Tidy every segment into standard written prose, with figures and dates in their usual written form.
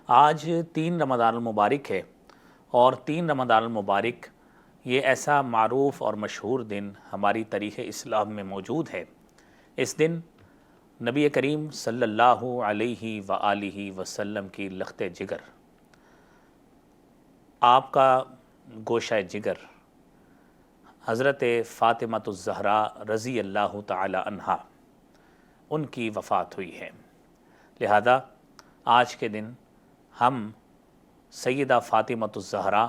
آج 3 رمضان المبارک ہے اور 3 رمضان المبارک یہ ایسا معروف اور مشہور دن ہماری تاریخ اسلام میں موجود ہے۔ اس دن نبی کریم صلی اللہ علیہ وآلہ وسلم کی لخت جگر، آپ کا گوشہ جگر حضرت فاطمہ الزہرا رضی اللہ تعالی عنہا، ان کی وفات ہوئی ہے۔ لہذا آج کے دن ہم سیدہ فاطمہ الزہرا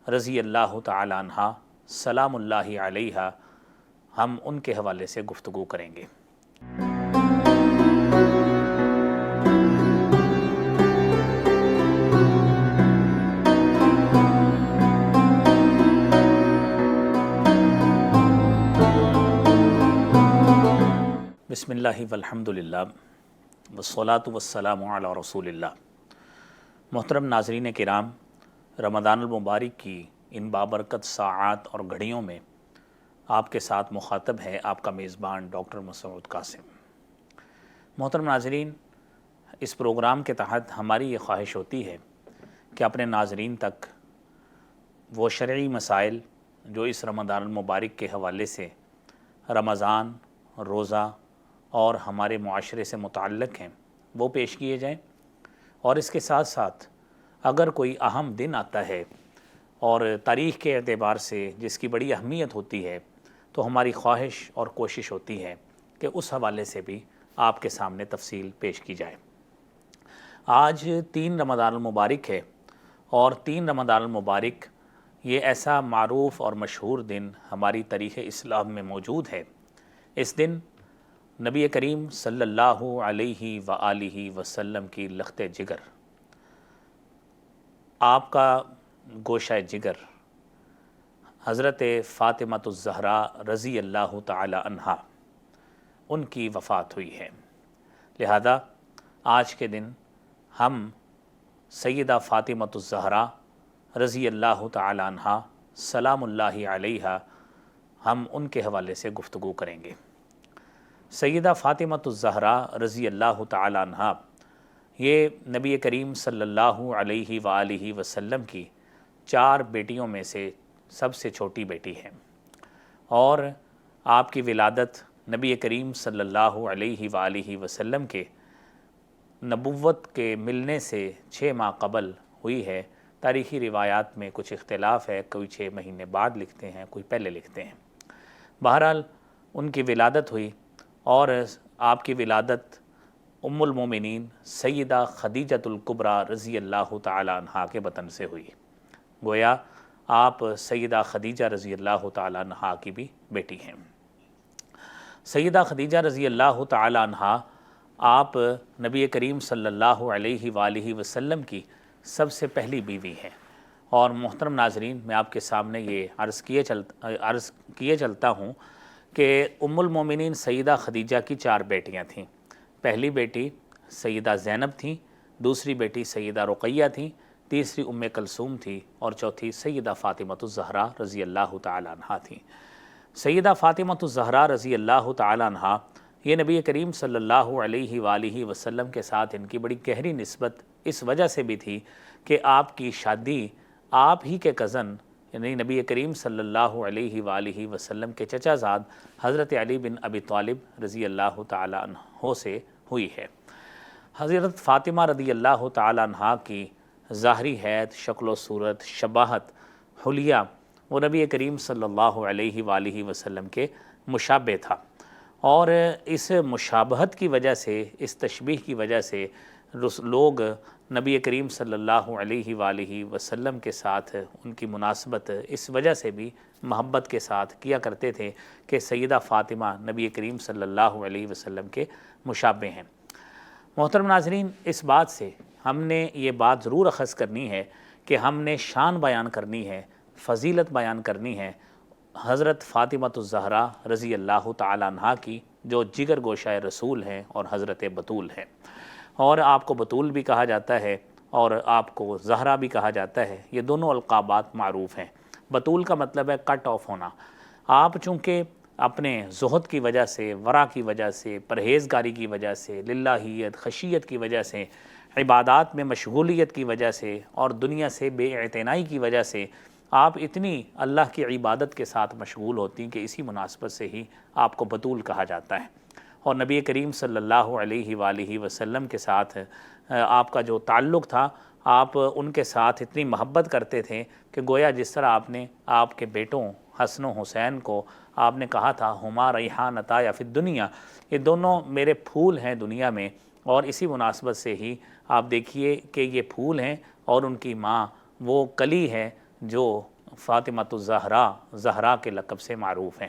رضی اللہ تعالی عنہا سلام اللہ علیہا، ہم ان کے حوالے سے گفتگو کریں گے۔ بسم اللہ والحمد للہ والصلاة والسلام علی رسول اللہ۔ محترم ناظرین کرام، رمضان المبارک کی ان بابرکت ساعات اور گھڑیوں میں آپ کے ساتھ مخاطب ہے آپ کا میزبان ڈاکٹر مسعود قاسم۔ محترم ناظرین، اس پروگرام کے تحت ہماری یہ خواہش ہوتی ہے کہ اپنے ناظرین تک وہ شرعی مسائل جو اس رمضان المبارک کے حوالے سے رمضان، روزہ اور ہمارے معاشرے سے متعلق ہیں وہ پیش کیے جائیں، اور اس کے ساتھ ساتھ اگر کوئی اہم دن آتا ہے اور تاریخ کے اعتبار سے جس کی بڑی اہمیت ہوتی ہے تو ہماری خواہش اور کوشش ہوتی ہے کہ اس حوالے سے بھی آپ کے سامنے تفصیل پیش کی جائے۔ آج 3 رمضان المبارک ہے اور 3 رمضان المبارک یہ ایسا معروف اور مشہور دن ہماری تاریخ اسلام میں موجود ہے۔ اس دن نبی کریم صلی اللہ علیہ وآلہ وسلم کی لخت جگر، آپ کا گوشہ جگر حضرت فاطمہ الزہرا رضی اللہ تعالی عنہا، ان کی وفات ہوئی ہے۔ لہذا آج کے دن ہم سیدہ فاطمہ الزہرا رضی اللہ تعالی عنہا سلام اللہ علیہا، ہم ان کے حوالے سے گفتگو کریں گے۔ سیدہ فاطمہ الزہرا رضی اللہ تعالی عنہا یہ نبی کریم صلی اللہ علیہ وآلہ وسلم کی 4 بیٹیوں میں سے سب سے چھوٹی بیٹی ہیں، اور آپ کی ولادت نبی کریم صلی اللہ علیہ وآلہ وسلم کے نبوت کے ملنے سے 6 ماہ قبل ہوئی ہے۔ تاریخی روایات میں کچھ اختلاف ہے، کوئی 6 مہینے بعد لکھتے ہیں، کوئی پہلے لکھتے ہیں۔ بہرحال ان کی ولادت ہوئی، اور آپ کی ولادت ام المومنین سیدہ خدیجۃ الکبریٰ رضی اللہ تعالی عنہا کے بطن سے ہوئی۔ گویا آپ سیدہ خدیجہ رضی اللہ تعالی عنہا کی بھی بیٹی ہیں۔ سیدہ خدیجہ رضی اللہ تعالی عنہا آپ نبی کریم صلی اللہ علیہ وآلہ وسلم کی سب سے پہلی بیوی ہیں، اور محترم ناظرین، میں آپ کے سامنے یہ عرض کیے چلتا ہوں کہ ام المومنین سیدہ خدیجہ کی 4 بیٹیاں تھیں۔ پہلی بیٹی سیدہ زینب تھیں، دوسری بیٹی سیدہ رقیہ تھیں، تیسری ام کلثوم تھی، اور چوتھی سیدہ فاطمہ الزہرا رضی اللہ تعالی عنہا تھیں۔ سیدہ فاطمہ الزہرا رضی اللہ تعالی عنہا یہ نبی کریم صلی اللہ علیہ وآلہ وسلم کے ساتھ ان کی بڑی گہری نسبت اس وجہ سے بھی تھی کہ آپ کی شادی آپ ہی کے کزن یعنی نبی کریم صلی اللہ علیہ وآلہ وسلم کے چچا زاد حضرت علی بن ابی طالب رضی اللہ تعالی عنہ سے ہوئی ہے۔ حضرت فاطمہ رضی اللہ تعالی عنہ کی ظاہری حیت، شکل و صورت، شباہت، حلیہ وہ نبی کریم صلی اللہ علیہ وآلہ وسلم کے مشابہ تھا، اور اس مشابہت کی وجہ سے، اس تشبیہ کی وجہ سے لوگ نبی کریم صلی اللہ علیہ وآلہ وسلم کے ساتھ ان کی مناسبت اس وجہ سے بھی محبت کے ساتھ کیا کرتے تھے کہ سیدہ فاطمہ نبی کریم صلی اللہ علیہ وسلم کے مشابہ ہیں۔ محترم ناظرین، اس بات سے ہم نے یہ بات ضرور اخذ کرنی ہے کہ ہم نے شان بیان کرنی ہے، فضیلت بیان کرنی ہے حضرت فاطمہ الزہرا رضی اللہ تعالی عنہا کی، جو جگر گوشہ رسول ہیں اور حضرت بطول ہیں، اور آپ کو بطول بھی کہا جاتا ہے اور آپ کو زہرا بھی کہا جاتا ہے۔ یہ دونوں القابات معروف ہیں۔ بطول کا مطلب ہے کٹ آف ہونا۔ آپ چونکہ اپنے زہد کی وجہ سے، ورع کی وجہ سے، پرہیزگاری کی وجہ سے، للہیت، خشیت کی وجہ سے عبادات میں مشغولیت کی وجہ سے اور دنیا سے بے اعتنائی کی وجہ سے آپ اتنی اللہ کی عبادت کے ساتھ مشغول ہوتی کہ اسی مناسبت سے ہی آپ کو بطول کہا جاتا ہے۔ اور نبی کریم صلی اللہ علیہ وآلہ وسلم کے ساتھ آپ کا جو تعلق تھا، آپ ان کے ساتھ اتنی محبت کرتے تھے کہ گویا جس طرح آپ نے آپ کے بیٹوں حسن و حسین کو آپ نے کہا تھا ہما ریحانتا یا فی الدنیا، یہ دونوں میرے پھول ہیں دنیا میں، اور اسی مناسبت سے ہی آپ دیکھیے کہ یہ پھول ہیں اور ان کی ماں وہ کلی ہے جو فاطمۃ الزہرا، زہرا کے لقب سے معروف ہیں۔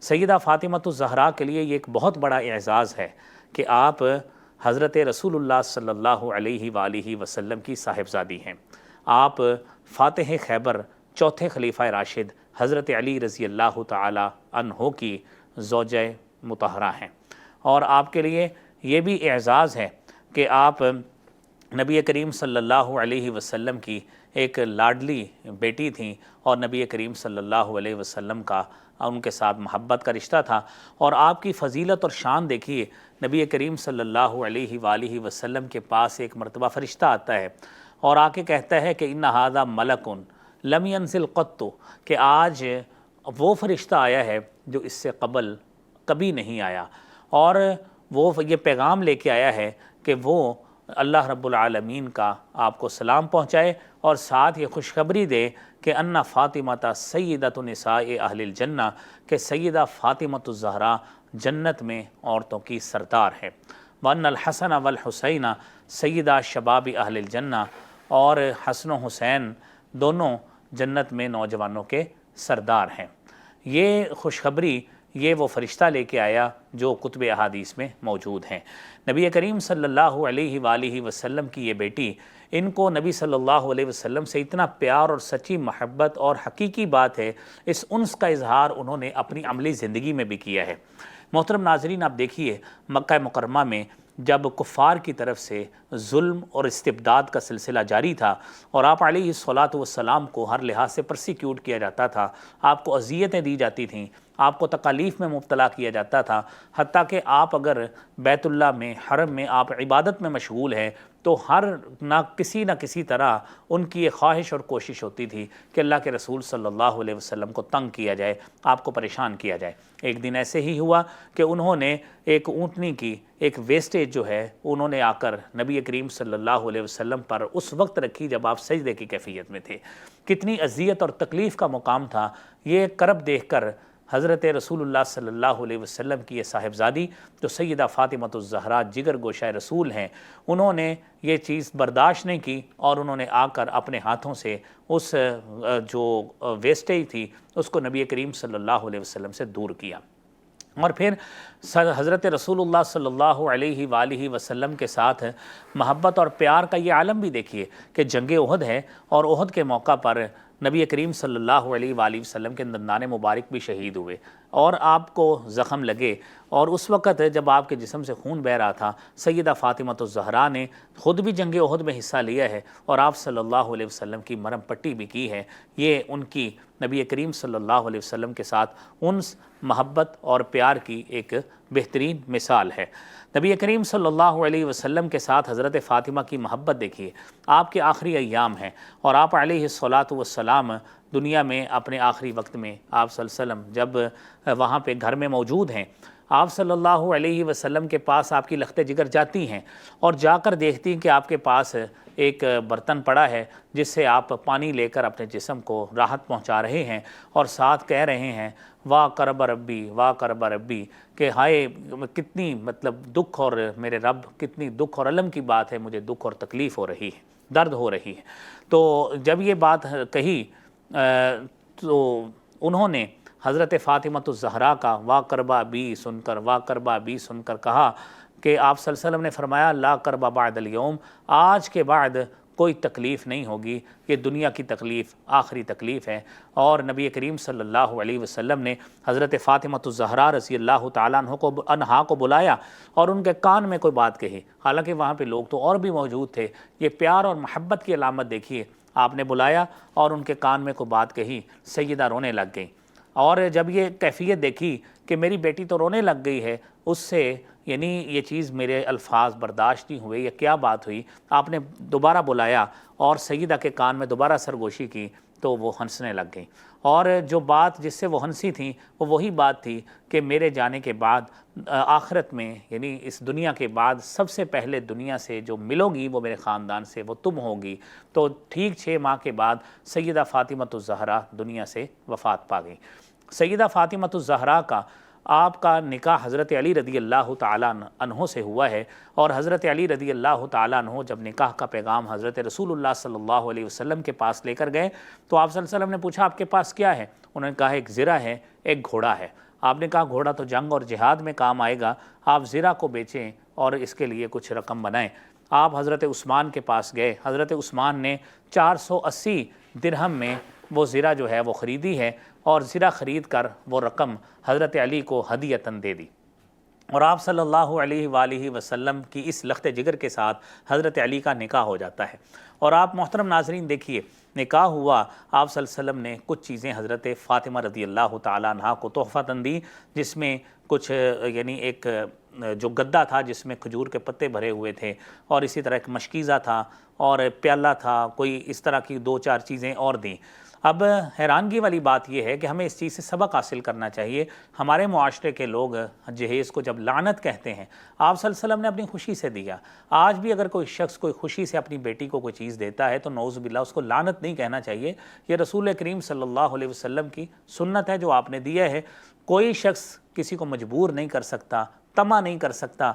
سیدہ فاطمۃ الزہرا کے لیے یہ ایک بہت بڑا اعزاز ہے کہ آپ حضرت رسول اللہ صلی اللہ علیہ وآلہ وسلم کی صاحبزادی ہیں۔ آپ فاتح خیبر چوتھے خلیفہ راشد حضرت علی رضی اللہ تعالی عنہ کی زوجہ مطہرہ ہیں، اور آپ کے لیے یہ بھی اعزاز ہے کہ آپ نبی کریم صلی اللہ علیہ وسلم کی ایک لاڈلی بیٹی تھیں، اور نبی کریم صلی اللہ علیہ وسلم کا ان کے ساتھ محبت کا رشتہ تھا۔ اور آپ کی فضیلت اور شان دیکھیے، نبی کریم صلی اللہ علیہ وآلہ وسلم کے پاس ایک مرتبہ فرشتہ آتا ہے اور آ کے کہتا ہے کہ ان ھذا ملک لم ینزل قط، کہ آج وہ فرشتہ آیا ہے جو اس سے قبل کبھی نہیں آیا، اور وہ یہ پیغام لے کے آیا ہے کہ وہ اللہ رب العالمین کا آپ کو سلام پہنچائے، اور ساتھ یہ خوشخبری دے کہ ان فاطمۃ سیدۃ نساء اہل الجنہ، کہ سیدہ فاطمۃ الزہرا جنت میں عورتوں کی سردار ہے، وان الحسن والحسین سیدہ شباب اہل الجنہ، اور حسن و حسین دونوں جنت میں نوجوانوں کے سردار ہیں۔ یہ خوشخبری یہ وہ فرشتہ لے کے آیا جو کتب احادیث میں موجود ہیں۔ نبی کریم صلی اللہ علیہ وآلہ وسلم کی یہ بیٹی، ان کو نبی صلی اللہ علیہ وسلم سے اتنا پیار اور سچی محبت، اور حقیقی بات ہے اس انس کا اظہار انہوں نے اپنی عملی زندگی میں بھی کیا ہے۔ محترم ناظرین، آپ دیکھیے مکہ مکرمہ میں جب کفار کی طرف سے ظلم اور استبداد کا سلسلہ جاری تھا، اور آپ علیہ الصلاۃ والسلام کو ہر لحاظ سے پرسیکیوٹ کیا جاتا تھا، آپ کو اذیتیں دی جاتی تھیں، آپ کو تکالیف میں مبتلا کیا جاتا تھا، حتیٰ کہ آپ اگر بیت اللہ میں حرم میں آپ عبادت میں مشغول ہیں تو ہر نہ کسی طرح ان کی یہ خواہش اور کوشش ہوتی تھی کہ اللہ کے رسول صلی اللہ علیہ وسلم کو تنگ کیا جائے، آپ کو پریشان کیا جائے۔ ایک دن ایسے ہی ہوا کہ انہوں نے ایک اونٹنی کی ایک ویسٹیج جو ہے انہوں نے آ کر نبی کریم صلی اللہ علیہ وسلم پر اس وقت رکھی جب آپ سجدے کی کیفیت میں تھے۔ کتنی اذیت اور تکلیف کا مقام تھا یہ کرب دیکھ کر حضرت رسول اللہ صلی اللہ علیہ وسلم کی یہ صاحبزادی جو سیدہ فاطمۃ الزہرا جگر گوشہ رسول ہیں، انہوں نے یہ چیز برداشت نہیں کی، اور انہوں نے آ کر اپنے ہاتھوں سے اس جو ویسٹیج تھی اس کو نبی کریم صلی اللہ علیہ وسلم سے دور کیا۔ اور پھر حضرت رسول اللہ صلی اللہ علیہ وآلہ وسلم کے ساتھ محبت اور پیار کا یہ عالم بھی دیکھیے کہ جنگ احد ہے، اور احد کے موقع پر نبی کریم صلی اللہ علیہ وآلہ وسلم کے دندان مبارک بھی شہید ہوئے، اور آپ کو زخم لگے، اور اس وقت جب آپ کے جسم سے خون بہہ رہا تھا، سیدہ فاطمۃ الزہرا نے خود بھی جنگ احد میں حصہ لیا ہے، اور آپ صلی اللہ علیہ وسلم کی مرہم پٹی بھی کی ہے۔ یہ ان کی نبی کریم صلی اللہ علیہ وسلم کے ساتھ انس، محبت اور پیار کی ایک بہترین مثال ہے۔ نبی کریم صلی اللہ علیہ وسلم کے ساتھ حضرت فاطمہ کی محبت دیکھیے، آپ کے آخری ایام ہیں، اور آپ علیہ الصلاۃ والسلام دنیا میں اپنے آخری وقت میں آپ صلی اللہ علیہ وسلم جب وہاں پہ گھر میں موجود ہیں، آپ صلی اللہ علیہ وسلم کے پاس آپ کی لخت جگر جاتی ہیں، اور جا کر دیکھتی ہیں کہ آپ کے پاس ایک برتن پڑا ہے جس سے آپ پانی لے کر اپنے جسم کو راحت پہنچا رہے ہیں، اور ساتھ کہہ رہے ہیں واہ کرب ربی واہ کرب ربی، کہ ہائے کتنی دکھ، اور میرے رب کتنی دکھ اور الم کی بات ہے، مجھے دکھ اور تکلیف ہو رہی ہے، درد ہو رہی ہے۔ تو جب یہ بات کہی تو انہوں نے حضرت فاطمۃ الزہرا کا واہ کربا بی سن کر، واہ کربا بی سن کر کہا کہ آپ صلی اللہ علیہ وسلم نے فرمایا لا کربا بعد اليوم، آج کے بعد کوئی تکلیف نہیں ہوگی، یہ دنیا کی تکلیف آخری تکلیف ہے۔ اور نبی کریم صلی اللہ علیہ وسلم نے حضرت فاطمۃ الزہرا رضی اللہ تعالیٰ عنہا کو بلایا اور ان کے کان میں کوئی بات کہی، حالانکہ وہاں پہ لوگ تو اور بھی موجود تھے۔ یہ پیار اور محبت کی علامت دیکھیے، آپ نے بلایا اور ان کے کان میں کوئی بات کہی، سیدہ رونے لگ گئیں۔ اور جب یہ کیفیت دیکھی کہ میری بیٹی تو رونے لگ گئی ہے، اس سے یعنی یہ چیز میرے الفاظ برداشت نہیں ہوئے، یہ کیا بات ہوئی؟ آپ نے دوبارہ بلایا اور سیدہ کے کان میں دوبارہ سرگوشی کی تو وہ ہنسنے لگ گئیں، اور جو بات جس سے وہ ہنسی تھیں وہ وہی بات تھی کہ میرے جانے کے بعد آخرت میں یعنی اس دنیا کے بعد سب سے پہلے دنیا سے جو ملو گی وہ میرے خاندان سے، وہ تم ہوگی۔ تو ٹھیک 6 ماہ کے بعد سیدہ فاطمۃ الزہرا دنیا سے وفات پا گئی۔ سیدہ فاطمۃ الزہرا کا آپ کا نکاح حضرت علی رضی اللہ تعالیٰ عنہ سے ہوا ہے، اور حضرت علی رضی اللہ تعالیٰ عنہ جب نکاح کا پیغام حضرت رسول اللہ صلی اللہ علیہ وسلم کے پاس لے کر گئے تو آپ صلی اللہ علیہ وسلم نے پوچھا آپ کے پاس کیا ہے؟ انہوں نے کہا ایک زرہ ہے، ایک گھوڑا ہے۔ آپ نے کہا گھوڑا تو جنگ اور جہاد میں کام آئے گا، آپ زرہ کو بیچیں اور اس کے لیے کچھ رقم بنائیں۔ آپ حضرت عثمان کے پاس گئے، حضرت عثمان نے 480 درہم میں وہ زرہ جو ہے وہ خریدی ہے، اور زرہ خرید کر وہ رقم حضرت علی کو ہدیۃً دے دی، اور آپ صلی اللہ علیہ وآلہ وسلم کی اس لخت جگر کے ساتھ حضرت علی کا نکاح ہو جاتا ہے۔ اور آپ محترم ناظرین دیکھیے، نکاح ہوا، آپ صلی اللہ علیہ وسلم نے کچھ چیزیں حضرت فاطمہ رضی اللہ تعالیٰ عنہ کو تحفۃً دی، جس میں کچھ یعنی ایک جو گدا تھا جس میں کھجور کے پتے بھرے ہوئے تھے، اور اسی طرح ایک مشکیزہ تھا اور پیالہ تھا، کوئی اس طرح کی 2-4 چیزیں اور دیں۔ اب حیرانگی والی بات یہ ہے کہ ہمیں اس چیز سے سبق حاصل کرنا چاہیے۔ ہمارے معاشرے کے لوگ جہیز کو جب لعنت کہتے ہیں، آپ صلی اللہ علیہ وسلم نے اپنی خوشی سے دیا۔ آج بھی اگر کوئی شخص کوئی خوشی سے اپنی بیٹی کو کوئی چیز دیتا ہے تو نعوذ باللہ اس کو لعنت نہیں کہنا چاہیے، یہ رسول کریم صلی اللہ علیہ وسلم کی سنت ہے جو آپ نے دیا ہے۔ کوئی شخص کسی کو مجبور نہیں کر سکتا، طمع نہیں کر سکتا۔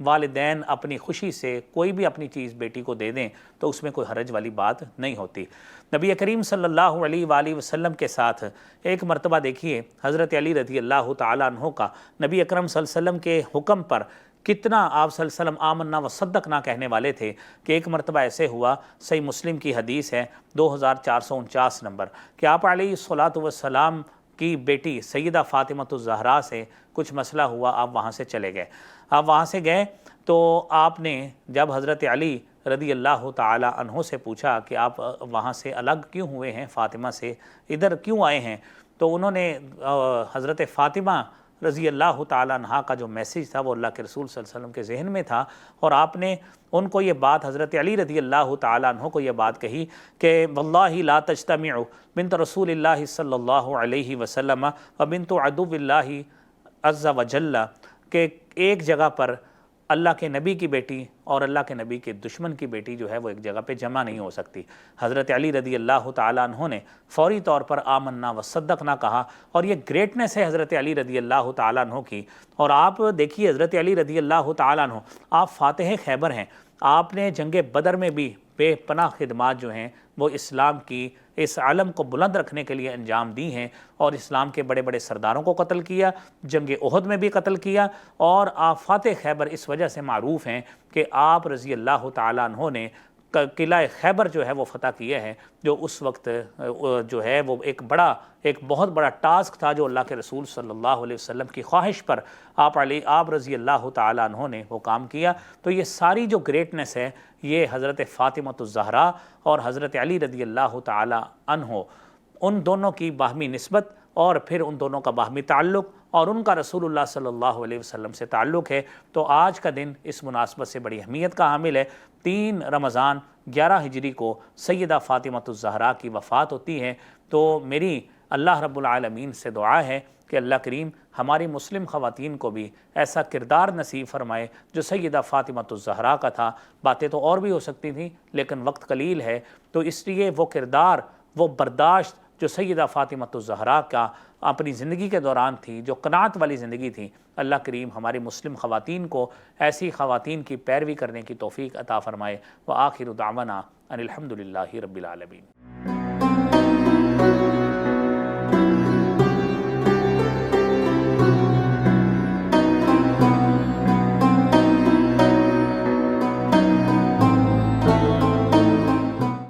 والدین اپنی خوشی سے کوئی بھی اپنی چیز بیٹی کو دے دیں تو اس میں کوئی حرج والی بات نہیں ہوتی۔ نبی کریم صلی اللہ علیہ وآلہ وسلم کے ساتھ ایک مرتبہ دیکھیے حضرت علی رضی اللہ تعالیٰ عنہ کا نبی اکرم صلی اللہ علیہ وسلم کے حکم پر کتنا آپ صلی اللہ علیہ وسلم آمنا و صدقنا کہنے والے تھے کہ ایک مرتبہ ایسے ہوا، صحیح مسلم کی حدیث ہے 2449 نمبر، کہ آپ علیہ الصلاۃ والسلام کی بیٹی سیدہ فاطمۃ الزہرا سے کچھ مسئلہ ہوا، آپ وہاں سے چلے گئے۔ آپ وہاں سے گئے تو آپ نے جب حضرت علی رضی اللہ تعالی عنہ سے پوچھا کہ آپ وہاں سے الگ کیوں ہوئے ہیں، فاطمہ سے ادھر کیوں آئے ہیں، تو انہوں نے حضرت فاطمہ رضی اللہ تعالیٰ عنہ کا جو میسیج تھا وہ اللہ کے رسول صلی اللہ علیہ وسلم کے ذہن میں تھا، اور آپ نے ان کو یہ بات، حضرت علی رضی اللہ تعالیٰ عنہ کو یہ بات کہی کہ واللہ لا تجتمع بنت رسول اللہ صلی اللہ علیہ وسلم و بنت عدو اللہ عز وجل، کہ ایک جگہ پر اللہ کے نبی کی بیٹی اور اللہ کے نبی کے دشمن کی بیٹی جو ہے وہ ایک جگہ پہ جمع نہیں ہو سکتی۔ حضرت علی رضی اللہ تعالیٰ عنہ نے فوری طور پر آمنا و صدقنا کہا، اور یہ گریٹنس ہے حضرت علی رضی اللہ تعالیٰ عنہ کی۔ اور آپ دیکھیے حضرت علی رضی اللہ تعالیٰ عنہ آپ فاتح خیبر ہیں، آپ نے جنگ بدر میں بھی بے پناہ خدمات جو ہیں وہ اسلام کی اس علم کو بلند رکھنے کے لیے انجام دی ہیں، اور اسلام کے بڑے بڑے سرداروں کو قتل کیا، جنگ احد میں بھی قتل کیا، اور آپ فاتح خیبر اس وجہ سے معروف ہیں کہ آپ رضی اللہ تعالیٰ عنہ نے قلعہ خیبر جو ہے وہ فتح کیا ہے، جو اس وقت جو ہے وہ ایک بہت بڑا ٹاسک تھا جو اللہ کے رسول صلی اللہ علیہ وسلم کی خواہش پر آپ رضی اللہ تعالیٰ عنہ نے وہ کام کیا۔ تو یہ ساری جو گریٹنس ہے یہ حضرت فاطمۃ الزہرا اور حضرت علی رضی اللہ تعالیٰ عنہ، ان دونوں کی باہمی نسبت اور پھر ان دونوں کا باہمی تعلق اور ان کا رسول اللہ صلی اللہ علیہ وسلم سے تعلق ہے۔ تو آج کا دن اس مناسبت سے بڑی اہمیت کا حامل ہے۔ 3 رمضان 11 ہجری کو سیدہ فاطمۃ الزہرا کی وفات ہوتی ہے۔ تو میری اللہ رب العالمین سے دعا ہے کہ اللہ کریم ہماری مسلم خواتین کو بھی ایسا کردار نصیب فرمائے جو سیدہ فاطمۃ الزہرا کا تھا۔ باتیں تو اور بھی ہو سکتی تھیں لیکن وقت قلیل ہے، تو اس لیے وہ کردار، وہ برداشت جو سیدہ فاطمۃ الزہرا کا اپنی زندگی کے دوران تھی، جو قناعت والی زندگی تھی، اللہ کریم ہماری مسلم خواتین کو ایسی خواتین کی پیروی کرنے کی توفیق عطا فرمائے۔ وآخر دعوانا ان الحمد للہ رب العالمین۔